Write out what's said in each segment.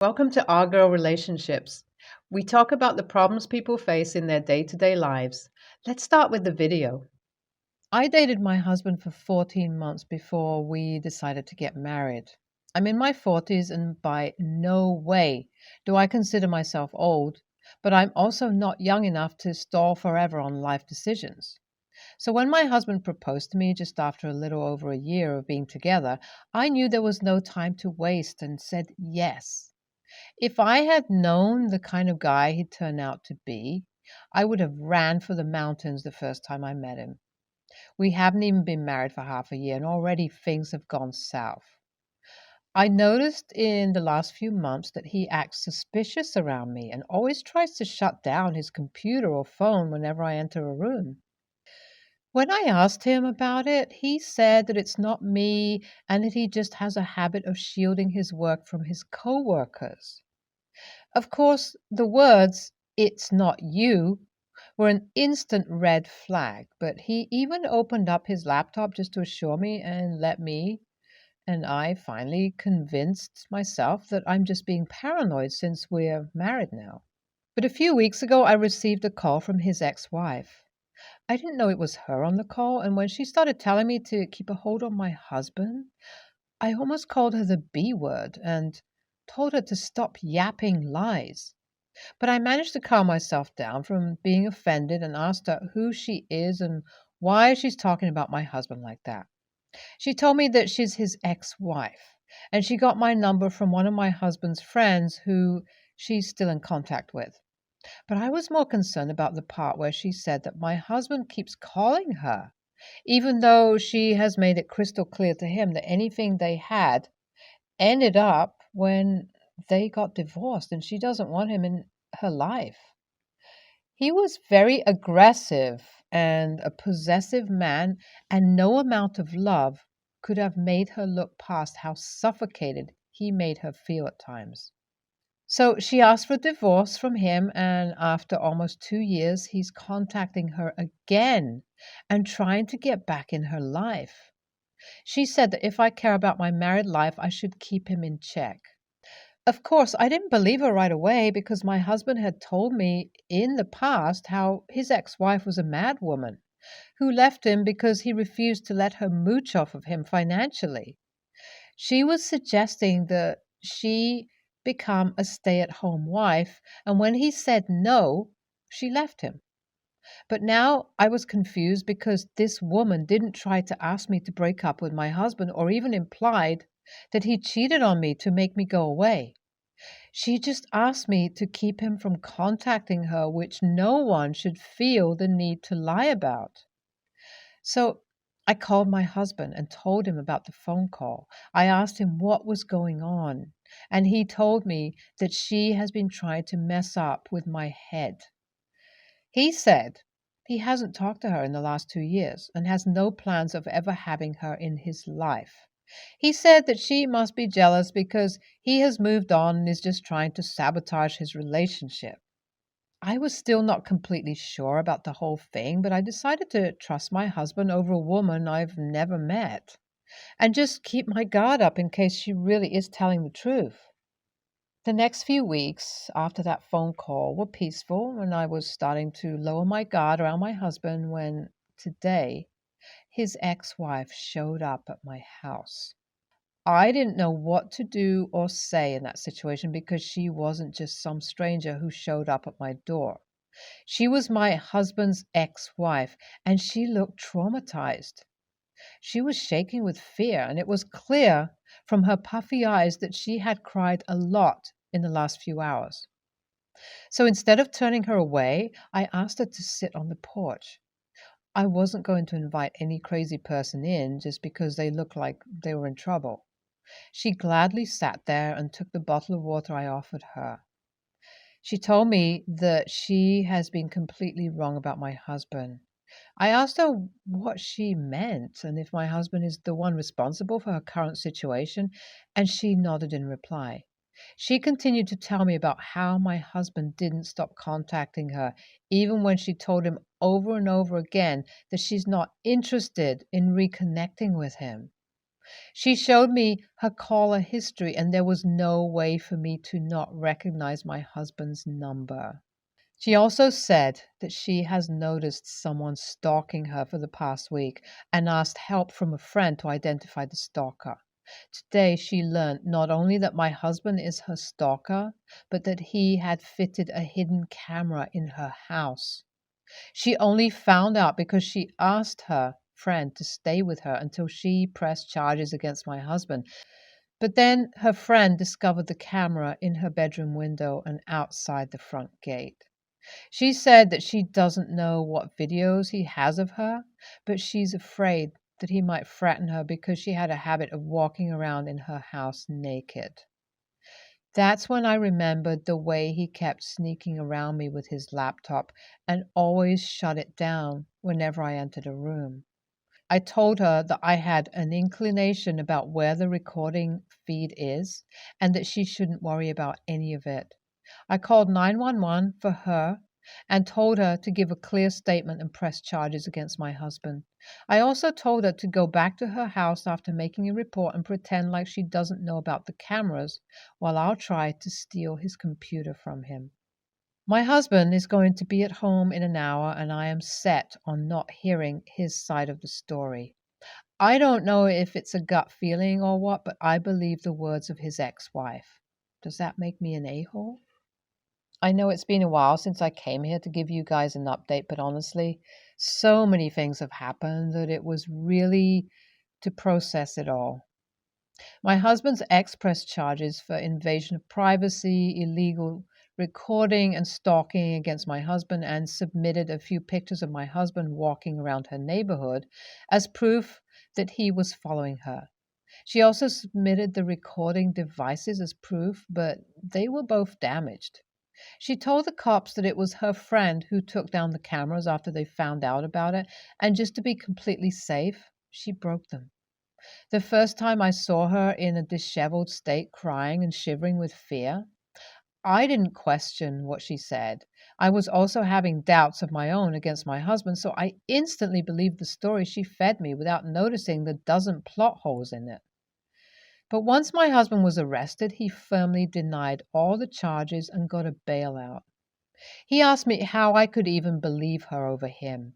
Welcome to Our Girl Relationships. We talk about the problems people face in their day to day lives. Let's start with the video. I dated my husband for 14 months before we decided to get married. I'm in my 40s, and by no way do I consider myself old, but I'm also not young enough to stall forever on life decisions. So when my husband proposed to me just after a little over a year of being together, I knew there was no time to waste and said yes. If I had known the kind of guy he'd turn out to be, I would have ran for the mountains the first time I met him. We haven't even been married for half a year, and already things have gone south. I noticed in the last few months that he acts suspicious around me and always tries to shut down his computer or phone whenever I enter a room. When I asked him about it, he said that it's not me and that he just has a habit of shielding his work from his coworkers. Of course, the words, "it's not you," were an instant red flag, but he even opened up his laptop just to assure me and let me and I finally convinced myself that I'm just being paranoid since we're married now. But a few weeks ago, I received a call from his ex wife. I didn't know it was her on the call, and when she started telling me to keep a hold on my husband, I almost called her the B word and told her to stop yapping lies. But I managed to calm myself down from being offended and asked her who she is and why she's talking about my husband like that. She told me that she's his ex wife, and she got my number from one of my husband's friends who she's still in contact with. But I was more concerned about the part where she said that my husband keeps calling her, even though she has made it crystal clear to him that anything they had ended up when they got divorced and she doesn't want him in her life. He was very aggressive and a possessive man, and no amount of love could have made her look past how suffocated he made her feel at times. So she asked for divorce from him, and after almost 2 years, he's contacting her again and trying to get back in her life. She said that if I care about my married life, I should keep him in check. Of course, I didn't believe her right away because my husband had told me in the past how his ex wife was a mad woman who left him because he refused to let her mooch off of him financially. She was suggesting that she become a stay at home wife, and when he said no, she left him. But now I was confused because this woman didn't try to ask me to break up with my husband or even implied that he cheated on me to make me go away. She just asked me to keep him from contacting her, which no one should feel the need to lie about. So I called my husband and told him about the phone call. I asked him what was going on, and he told me that she has been trying to mess up with my head. He said he hasn't talked to her in the last 2 years and has no plans of ever having her in his life. He said that she must be jealous because he has moved on and is just trying to sabotage his relationship. I was still not completely sure about the whole thing, but I decided to trust my husband over a woman I've never met and just keep my guard up in case she really is telling the truth. The next few weeks after that phone call were peaceful, and I was starting to lower my guard around my husband when today his ex wife showed up at my house. I didn't know what to do or say in that situation because she wasn't just some stranger who showed up at my door. She was my husband's ex wife, and she looked traumatized. She was shaking with fear, and it was clear from her puffy eyes that she had cried a lot in the last few hours. So instead of turning her away, I asked her to sit on the porch. I wasn't going to invite any crazy person in just because they looked like they were in trouble. She gladly sat there and took the bottle of water I offered her. She told me that she has been completely wrong about my husband. I asked her what she meant and if my husband is the one responsible for her current situation, and she nodded in reply. She continued to tell me about how my husband didn't stop contacting her, even when she told him over and over again that she's not interested in reconnecting with him. She showed me her caller history, and there was no way for me to not recognize my husband's number. She also said that she has noticed someone stalking her for the past week and asked help from a friend to identify the stalker. Today, she learned not only that my husband is her stalker, but that he had fitted a hidden camera in her house. She only found out because she asked her friend to stay with her until she pressed charges against my husband. But then her friend discovered the camera in her bedroom window and outside the front gate. She said that she doesn't know what videos he has of her, but she's afraid that he might threaten her because she had a habit of walking around in her house naked. That's when I remembered the way he kept sneaking around me with his laptop and always shut it down whenever I entered a room. I told her that I had an inclination about where the recording feed is and that she shouldn't worry about any of it. I called 911 for her and told her to give a clear statement and press charges against my husband. I also told her to go back to her house after making a report and pretend like she doesn't know about the cameras while I'll try to steal his computer from him. My husband is going to be at home in an hour, and I am set on not hearing his side of the story. I don't know if it's a gut feeling or what, but I believe the words of his ex-wife. Does that make me an a-hole? I know it's been a while since I came here to give you guys an update, but honestly, so many things have happened that it was really to process it all. My husband's ex pressed charges for invasion of privacy, illegal recording, and stalking against my husband, and submitted a few pictures of my husband walking around her neighborhood as proof that he was following her. She also submitted the recording devices as proof, but they were both damaged. She told the cops that it was her friend who took down the cameras after they found out about it, and just to be completely safe, she broke them. The first time I saw her in a disheveled state, crying and shivering with fear, I didn't question what she said. I was also having doubts of my own against my husband, so I instantly believed the story she fed me without noticing the dozen plot holes in it. But once my husband was arrested, he firmly denied all the charges and got a bailout. He asked me how I could even believe her over him.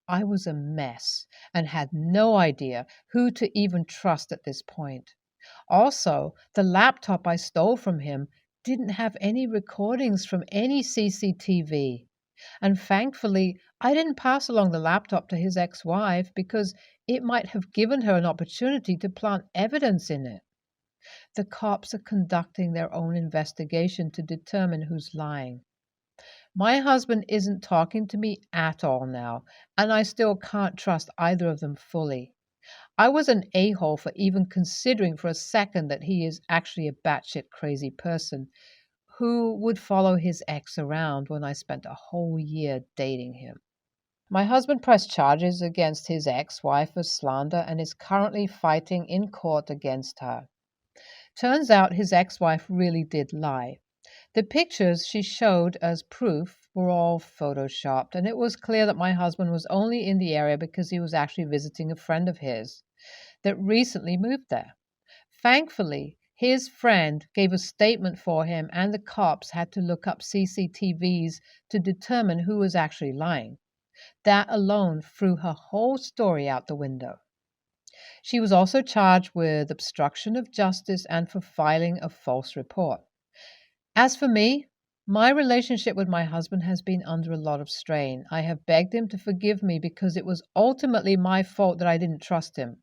I was a mess and had no idea who to even trust at this point. Also, the laptop I stole from him didn't have any recordings from any CCTV. And thankfully, I didn't pass along the laptop to his ex wife because it might have given her an opportunity to plant evidence in it. The cops are conducting their own investigation to determine who's lying. My husband isn't talking to me at all now, and I still can't trust either of them fully. I was an a-hole for even considering for a second that he is actually a batshit crazy person who would follow his ex around when I spent a whole year dating him. My husband pressed charges against his ex-wife for slander and is currently fighting in court against her. Turns out his ex-wife really did lie. The pictures she showed as proof were all photoshopped, and it was clear that my husband was only in the area because he was actually visiting a friend of his that recently moved there. Thankfully, his friend gave a statement for him, and the cops had to look up CCTVs to determine who was actually lying. That alone threw her whole story out the window. She was also charged with obstruction of justice and for filing a false report. As for me, my relationship with my husband has been under a lot of strain. I have begged him to forgive me because it was ultimately my fault that I didn't trust him.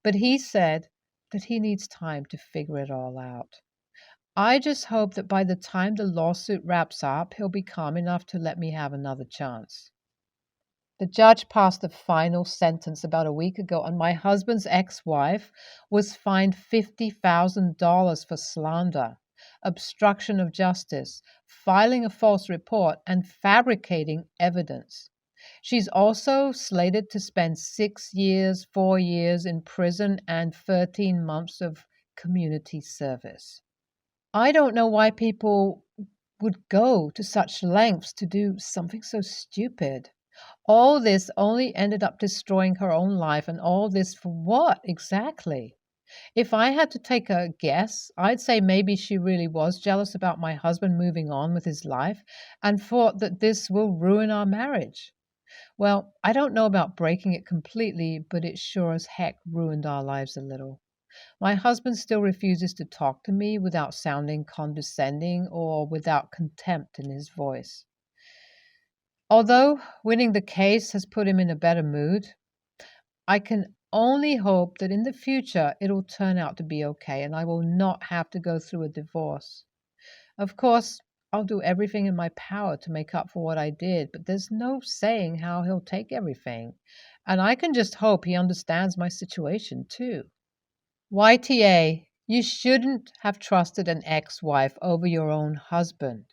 But he said that he needs time to figure it all out. I just hope that by the time the lawsuit wraps up, he'll be calm enough to let me have another chance. The judge passed a final sentence about a week ago, and my husband's ex-wife was fined $50,000 for slander, obstruction of justice, filing a false report, and fabricating evidence. She's also slated to spend 6 years, 4 years in prison and 13 months of community service. I don't know why people would go to such lengths to do something so stupid. All this only ended up destroying her own life, and all this for what exactly? If I had to take a guess, I'd say maybe she really was jealous about my husband moving on with his life and thought that this will ruin our marriage. Well, I don't know about breaking it completely, but it sure as heck ruined our lives a little. My husband still refuses to talk to me without sounding condescending or without contempt in his voice. Although winning the case has put him in a better mood, I can only hope that in the future it'll turn out to be okay and I will not have to go through a divorce. Of course, I'll do everything in my power to make up for what I did, but there's no saying how he'll take everything. And I can just hope he understands my situation too. YTA, you shouldn't have trusted an ex wife over your own husband.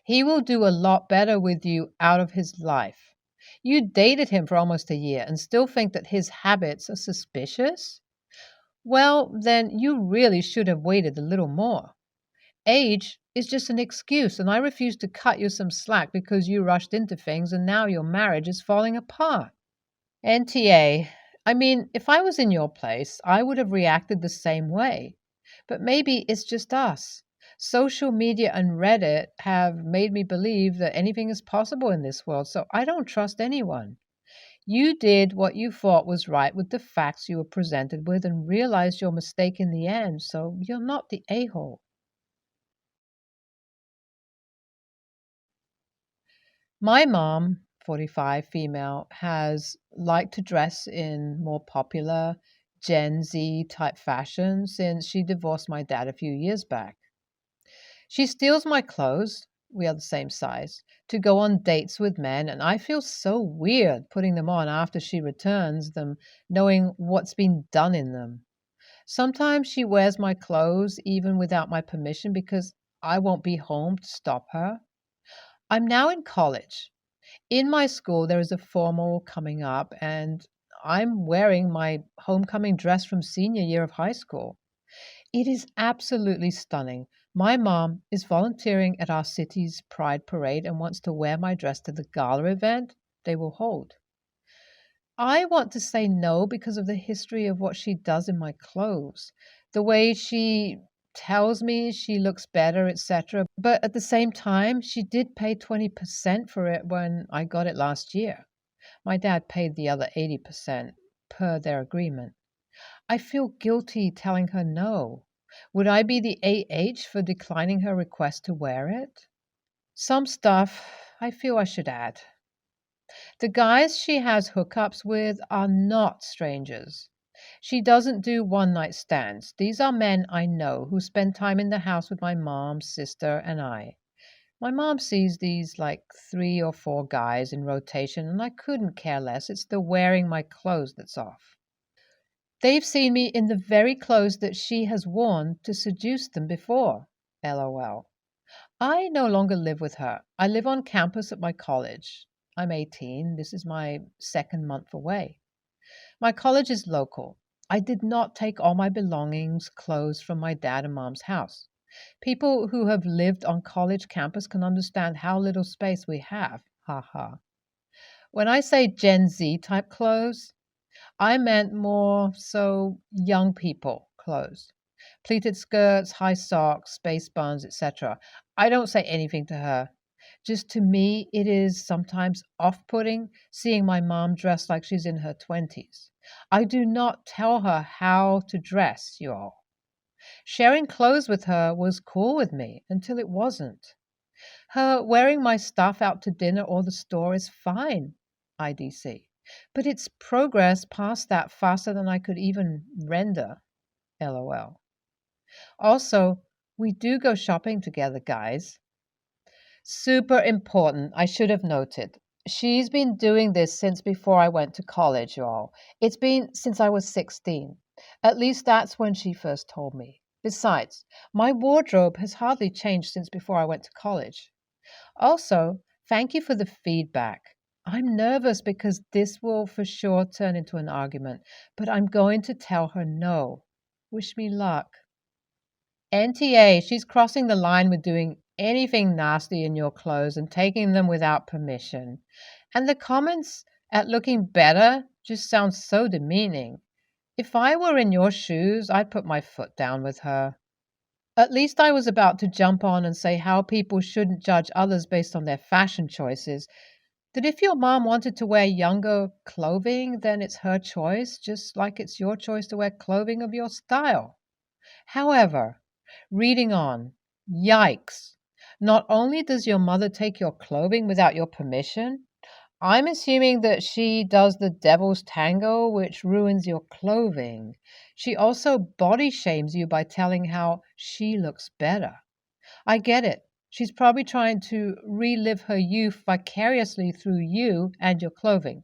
He will do a lot better with you out of his life. You dated him for almost a year and still think that his habits are suspicious? Well, then you really should have waited a little more. Age is just an excuse, and I refuse to cut you some slack because you rushed into things and now your marriage is falling apart. NTA, I mean, if I was in your place, I would have reacted the same way. But maybe it's just us. Social media and Reddit have made me believe that anything is possible in this world, so I don't trust anyone. You did what you thought was right with the facts you were presented with and realized your mistake in the end, so you're not the a hole. My mom, 45, female, has liked to dress in more popular Gen Z type fashion since she divorced my dad a few years back. She steals my clothes, we are the same size, to go on dates with men, and I feel so weird putting them on after she returns them, knowing what's been done in them. Sometimes she wears my clothes even without my permission because I won't be home to stop her. I'm now in college. In my school, there is a formal coming up, and I'm wearing my homecoming dress from senior year of high school. It is absolutely stunning. My mom is volunteering at our city's Pride Parade and wants to wear my dress to the gala event they will hold. I want to say no because of the history of what she does in my clothes, the way she tells me she looks better, etc. But at the same time, she did pay 20% for it when I got it last year. My dad paid the other 80% per their agreement. I feel guilty telling her no. Would I be the AH for declining her request to wear it? Some stuff I feel I should add. The guys she has hookups with are not strangers. She doesn't do one night stands. These are men I know who spend time in the house with my mom, sister, and I. My mom sees these like 3 or 4 guys in rotation, and I couldn't care less. It's the wearing my clothes that's off. They've seen me in the very clothes that she has worn to seduce them before. LOL. I no longer live with her. I live on campus at my college. I'm 18. This is my second month away. My college is local. I did not take all my belongings, clothes from my dad and mom's house. People who have lived on college campus can understand how little space we have. Ha ha. When I say Gen Z type clothes, I meant more so young people clothes. Pleated skirts, high socks, space buns, etc. I don't say anything to her. Just to me, it is sometimes off putting seeing my mom dressed like she's in her 20s. I do not tell her how to dress, you all. Sharing clothes with her was cool with me until it wasn't. Her wearing my stuff out to dinner or the store is fine, IDC. But it's progress past that faster than I could even render, LOL. Also, we do go shopping together, guys. Super important, I should have noted. She's been doing this since before I went to college, y'all. It's been since I was 16. At least that's when she first told me. Besides, my wardrobe has hardly changed since before I went to college. Also, thank you for the feedback. I'm nervous because this will for sure turn into an argument, but I'm going to tell her no. Wish me luck. NTA, she's crossing the line with doing anything nasty in your clothes and taking them without permission. And the comments at looking better just sound so demeaning. If I were in your shoes, I'd put my foot down with her. At least I was about to jump on and say how people shouldn't judge others based on their fashion choices. That if your mom wanted to wear younger clothing, then it's her choice, just like it's your choice to wear clothing of your style. However, reading on, yikes. Not only does your mother take your clothing without your permission, I'm assuming that she does the devil's tango, which ruins your clothing. She also body shames you by telling how she looks better. I get it. She's probably trying to relive her youth vicariously through you and your clothing.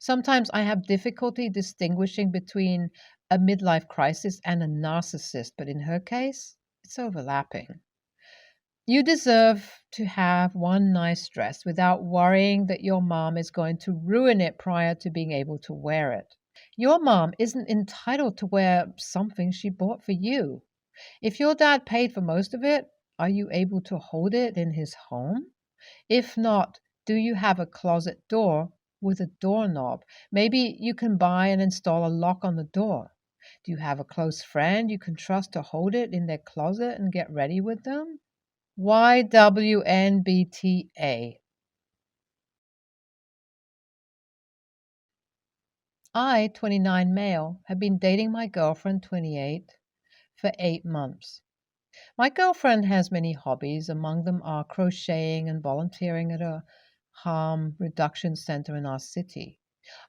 Sometimes I have difficulty distinguishing between a midlife crisis and a narcissist, but in her case, it's overlapping. You deserve to have one nice dress without worrying that your mom is going to ruin it prior to being able to wear it. Your mom isn't entitled to wear something she bought for you. If your dad paid for most of it, are you able to hold it in his home? If not, do you have a closet door with a doorknob? Maybe you can buy and install a lock on the door. Do you have a close friend you can trust to hold it in their closet and get ready with them? YWNBTA. I, 29 male, have been dating my girlfriend, 28, for 8 months. My girlfriend has many hobbies. Among them are crocheting and volunteering at a harm reduction center in our city.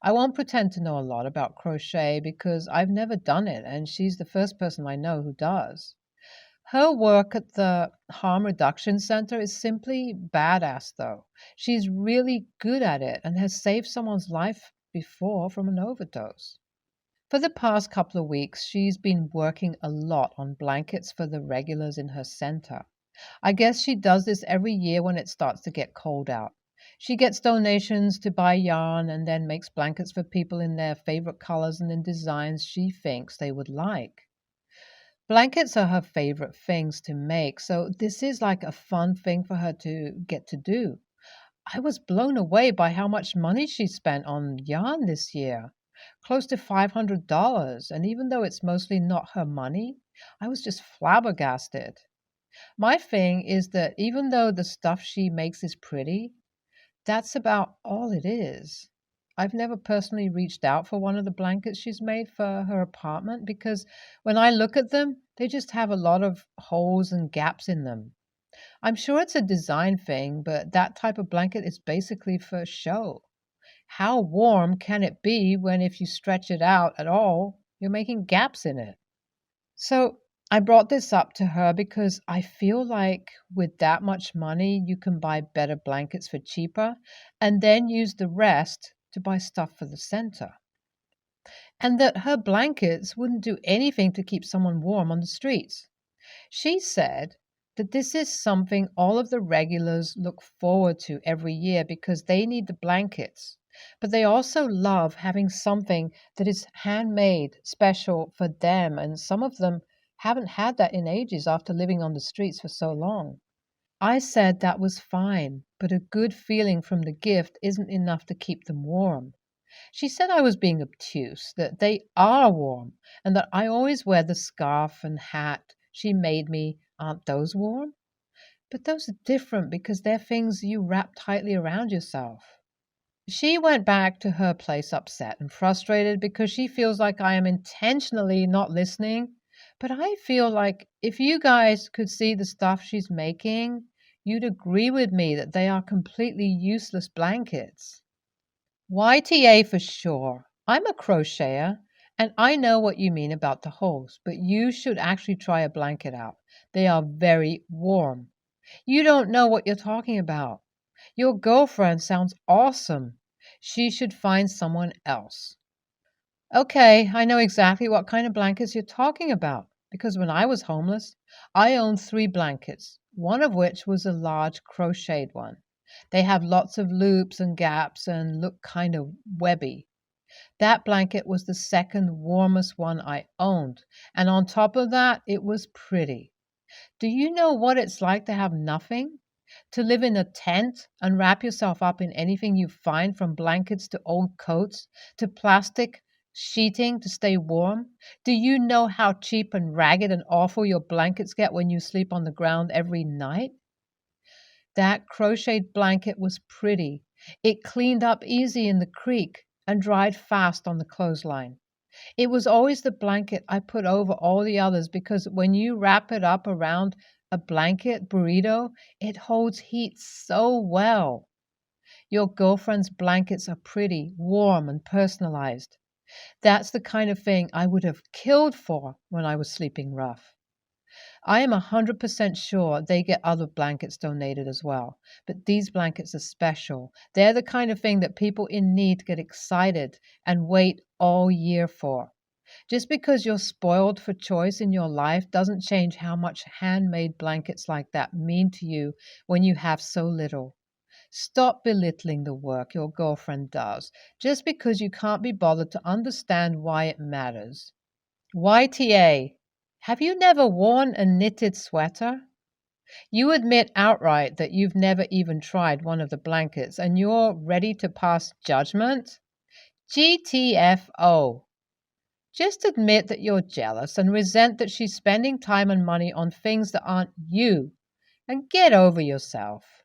I won't pretend to know a lot about crochet because I've never done it, and she's the first person I know who does. Her work at the harm reduction center is simply badass, though. She's really good at it and has saved someone's life before from an overdose. For the past couple of weeks, she's been working a lot on blankets for the regulars in her center. I guess she does this every year when it starts to get cold out. She gets donations to buy yarn and then makes blankets for people in their favorite colors and in designs she thinks they would like. Blankets are her favorite things to make, so this is like a fun thing for her to get to do. I was blown away by how much money she spent on yarn this year, close to $500. And even though it's mostly not her money, I was just flabbergasted. My thing is that even though the stuff she makes is pretty, that's about all it is. I've never personally reached out for one of the blankets she's made for her apartment because when I look at them, they just have a lot of holes and gaps in them. I'm sure it's a design thing, but that type of blanket is basically for show. How warm can it be when, if you stretch it out at all, you're making gaps in it? So I brought this up to her because I feel like with that much money, you can buy better blankets for cheaper and then use the rest to buy stuff for the center. And that her blankets wouldn't do anything to keep someone warm on the streets. She said that this is something all of the regulars look forward to every year because they need the blankets. But they also love having something that is handmade special for them, and some of them haven't had that in ages after living on the streets for so long. I said that was fine, but a good feeling from the gift isn't enough to keep them warm. She said I was being obtuse, that they are warm, and that I always wear the scarf and hat she made me. Aren't those warm? But those are different because they're things you wrap tightly around yourself. She went back to her place upset and frustrated because she feels like I am intentionally not listening. But I feel like if you guys could see the stuff she's making, you'd agree with me that they are completely useless blankets. YTA for sure. I'm a crocheter and I know what you mean about the holes, but you should actually try a blanket out. They are very warm. You don't know what you're talking about. Your girlfriend sounds awesome. She should find someone else. Okay, I know exactly what kind of blankets you're talking about because when I was homeless, I owned 3 blankets, one of which was a large crocheted one. They have lots of loops and gaps and look kind of webby. That blanket was the second warmest one I owned, and on top of that, it was pretty. Do you know what it's like to have nothing? To live in a tent and wrap yourself up in anything you find from blankets to old coats to plastic Sheeting to stay warm? Do you know how cheap and ragged and awful your blankets get when you sleep on the ground every night? That crocheted blanket was pretty. It cleaned up easy in the creek and dried fast on the clothesline. It was always the blanket I put over all the others because when you wrap it up around a blanket burrito, it holds heat so well. Your girlfriend's blankets are pretty, warm, and personalized. That's the kind of thing I would have killed for when I was sleeping rough. I am 100% sure they get other blankets donated as well, but these blankets are special. They're the kind of thing that people in need get excited and wait all year for. Just because you're spoiled for choice in your life doesn't change how much handmade blankets like that mean to you when you have so little. Stop belittling the work your girlfriend does just because you can't be bothered to understand why it matters. YTA, have you never worn a knitted sweater? You admit outright that you've never even tried one of the blankets and you're ready to pass judgment? GTFO. Just admit that you're jealous and resent that she's spending time and money on things that aren't you and get over yourself.